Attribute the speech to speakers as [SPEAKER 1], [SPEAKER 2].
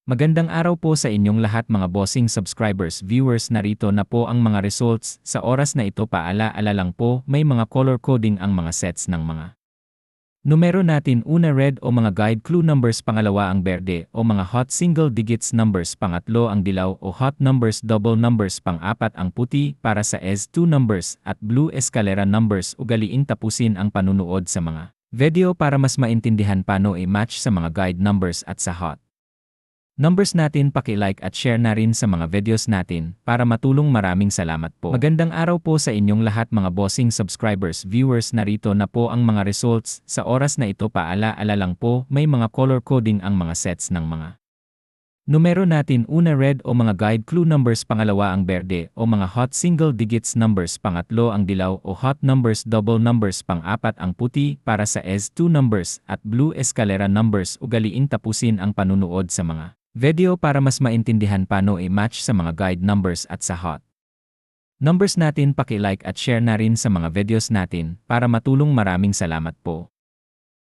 [SPEAKER 1] Magandang araw po sa inyong lahat mga bossing subscribers viewers, narito na po ang mga results. Sa oras na ito paala-ala lang po, may mga color coding ang mga sets ng mga numero natin. Una red o mga guide clue numbers, pangalawa ang berde o mga hot single digits numbers, pangatlo ang dilaw o hot numbers double numbers, pang-apat ang puti para sa S2 numbers at blue escalera numbers. Ugaliing tapusin ang panunood sa mga video para mas maintindihan paano i-match sa mga guide numbers at sa hot numbers natin. Paki-like at share na rin sa mga videos natin para matulong. Maraming salamat po. Magandang araw po sa inyong lahat mga bossing subscribers viewers, narito na po ang mga results. Sa oras na ito paala-ala lang po, may mga color coding ang mga sets ng mga numero natin. Una red o mga guide clue numbers, pangalawa ang berde o mga hot single digits numbers, pangatlo ang dilaw o hot numbers double numbers, pang-apat ang puti para sa S2 numbers at blue escalera numbers. Ugaliing tapusin ang panunood sa mga video para mas maintindihan paano i-match sa mga guide numbers at sa hot numbers natin. Paki-like at share na rin sa mga videos natin para matulong. Maraming salamat po.